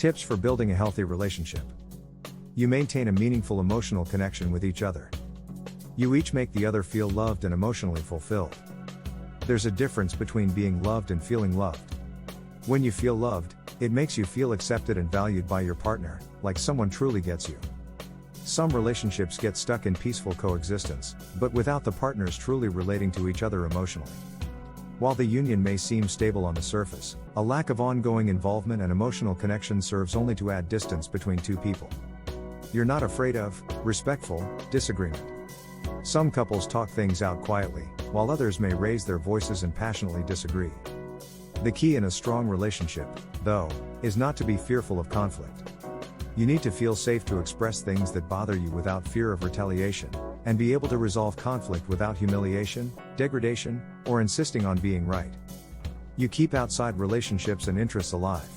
Tips for building a healthy relationship. You maintain a meaningful emotional connection with each other. You each make the other feel loved and emotionally fulfilled. There's a difference between being loved and feeling loved. When you feel loved, it makes you feel accepted and valued by your partner, like someone truly gets you. Some relationships get stuck in peaceful coexistence, but without the partners truly relating to each other emotionally. While the union may seem stable on the surface, a lack of ongoing involvement and emotional connection serves only to add distance between two people. You're not afraid of respectful disagreement. Some couples talk things out quietly, while others may raise their voices and passionately disagree. The key in a strong relationship, though, is not to be fearful of conflict. You need to feel safe to express things that bother you without fear of retaliation, and be able to resolve conflict without humiliation, degradation, or insisting on being right. You keep outside relationships and interests alive.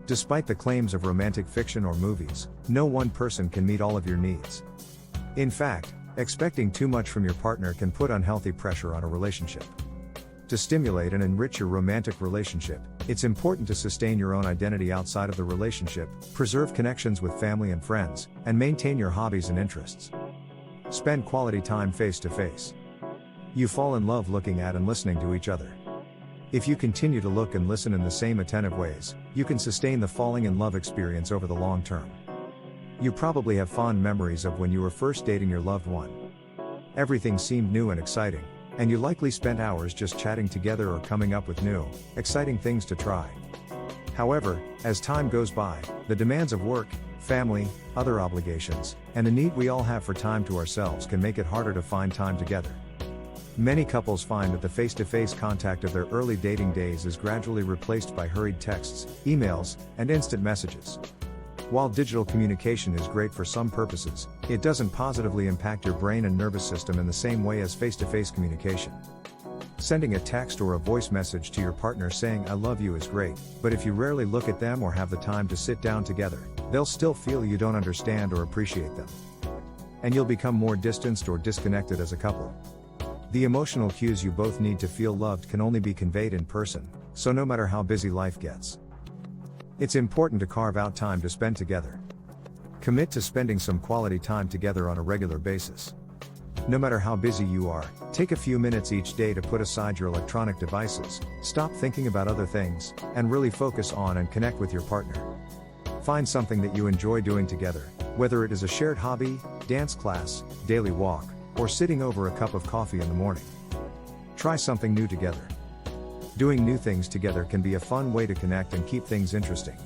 Despite the claims of romantic fiction or movies, no one person can meet all of your needs. In fact, expecting too much from your partner can put unhealthy pressure on a relationship. To stimulate and enrich your romantic relationship, it's important to sustain your own identity outside of the relationship, preserve connections with family and friends, and maintain your hobbies and interests. Spend quality time face to face. You fall in love looking at and listening to each other. If you continue to look and listen in the same attentive ways, you can sustain the falling in love experience over the long term. You probably have fond memories of when you were first dating your loved one. Everything seemed new and exciting, and you likely spent hours just chatting together or coming up with new, exciting things to try. However, as time goes by, the demands of work, family, other obligations, and the need we all have for time to ourselves can make it harder to find time together. Many couples find that the face-to-face contact of their early dating days is gradually replaced by hurried texts, emails, and instant messages. While digital communication is great for some purposes, it doesn't positively impact your brain and nervous system in the same way as face-to-face communication. Sending a text or a voice message to your partner saying "I love you" is great, but if you rarely look at them or have the time to sit down together, they'll still feel you don't understand or appreciate them. And you'll become more distanced or disconnected as a couple. The emotional cues you both need to feel loved can only be conveyed in person, so no matter how busy life gets, it's important to carve out time to spend together. Commit to spending some quality time together on a regular basis. No matter how busy you are, take a few minutes each day to put aside your electronic devices, stop thinking about other things, and really focus on and connect with your partner. Find something that you enjoy doing together, whether it is a shared hobby, dance class, daily walk, or sitting over a cup of coffee in the morning. Try something new together. Doing new things together can be a fun way to connect and keep things interesting.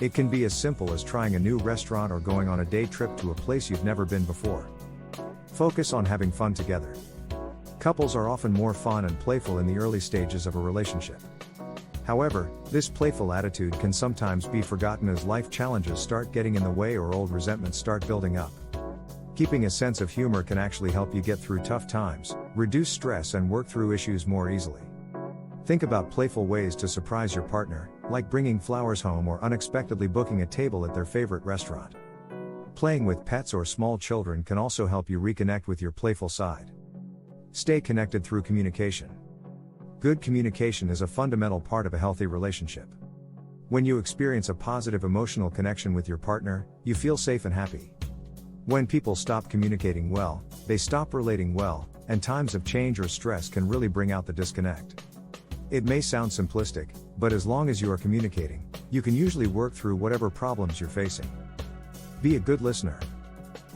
It can be as simple as trying a new restaurant or going on a day trip to a place you've never been before. Focus on having fun together. Couples are often more fun and playful in the early stages of a relationship. However, this playful attitude can sometimes be forgotten as life challenges start getting in the way or old resentments start building up. Keeping a sense of humor can actually help you get through tough times, reduce stress, and work through issues more easily. Think about playful ways to surprise your partner, like bringing flowers home or unexpectedly booking a table at their favorite restaurant. Playing with pets or small children can also help you reconnect with your playful side. Stay connected through communication. Good communication is a fundamental part of a healthy relationship. When you experience a positive emotional connection with your partner, you feel safe and happy. When people stop communicating well, they stop relating well, and times of change or stress can really bring out the disconnect. It may sound simplistic, but as long as you are communicating, you can usually work through whatever problems you're facing. Be a good listener.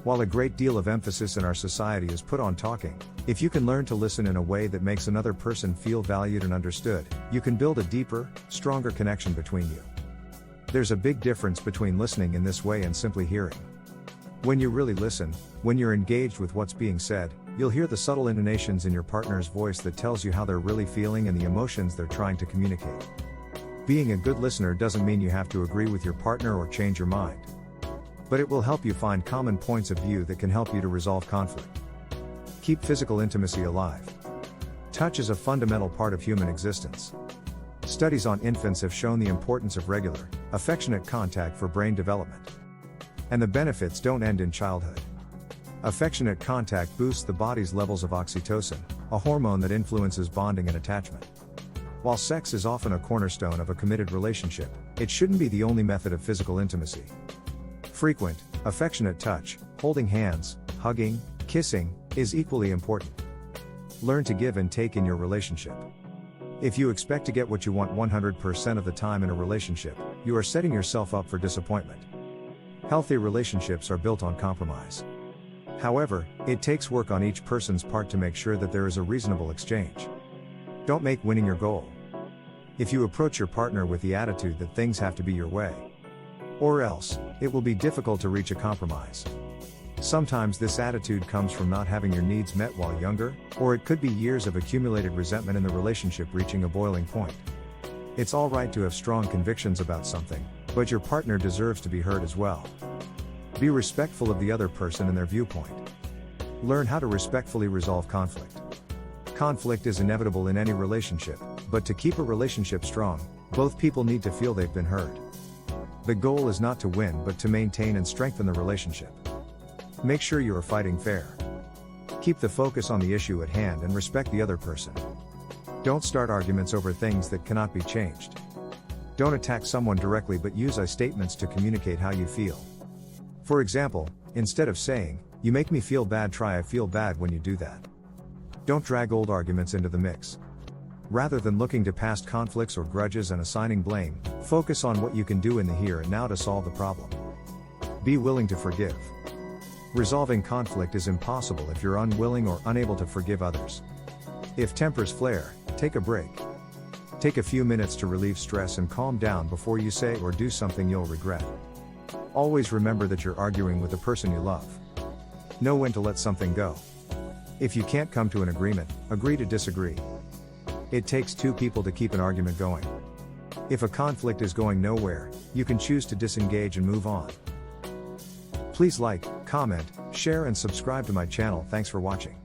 While a great deal of emphasis in our society is put on talking, if you can learn to listen in a way that makes another person feel valued and understood, you can build a deeper, stronger connection between you. There's a big difference between listening in this way and simply hearing. When you really listen, when you're engaged with what's being said, you'll hear the subtle intonations in your partner's voice that tells you how they're really feeling and the emotions they're trying to communicate. Being a good listener doesn't mean you have to agree with your partner or change your mind. But it will help you find common points of view that can help you to resolve conflict. Keep physical intimacy alive. Touch is a fundamental part of human existence. Studies on infants have shown the importance of regular, affectionate contact for brain development. And the benefits don't end in childhood. Affectionate contact boosts the body's levels of oxytocin, a hormone that influences bonding and attachment. While sex is often a cornerstone of a committed relationship, it shouldn't be the only method of physical intimacy. Frequent, affectionate touch, holding hands, hugging, kissing, is equally important. Learn to give and take in your relationship. If you expect to get what you want 100% of the time in a relationship, you are setting yourself up for disappointment. Healthy relationships are built on compromise. However, it takes work on each person's part to make sure that there is a reasonable exchange. Don't make winning your goal. If you approach your partner with the attitude that things have to be your way, or else, it will be difficult to reach a compromise. Sometimes this attitude comes from not having your needs met while younger, or it could be years of accumulated resentment in the relationship reaching a boiling point. It's alright to have strong convictions about something, but your partner deserves to be heard as well. Be respectful of the other person and their viewpoint. Learn how to respectfully resolve conflict. Conflict is inevitable in any relationship, but to keep a relationship strong, both people need to feel they've been heard. The goal is not to win but to maintain and strengthen the relationship. Make sure you are fighting fair. Keep the focus on the issue at hand and respect the other person. Don't start arguments over things that cannot be changed. Don't attack someone directly but use I statements to communicate how you feel. For example, instead of saying, "You make me feel bad," try, "I feel bad when you do that." Don't drag old arguments into the mix. Rather than looking to past conflicts or grudges and assigning blame, focus on what you can do in the here and now to solve the problem. Be willing to forgive. Resolving conflict is impossible if you're unwilling or unable to forgive others. If tempers flare, take a break. Take a few minutes to relieve stress and calm down before you say or do something you'll regret. Always remember that you're arguing with the person you love. Know when to let something go. If you can't come to an agreement, agree to disagree. It takes two people to keep an argument going. If a conflict is going nowhere, you can choose to disengage and move on. Please like, comment, share and subscribe to my channel. Thanks for watching.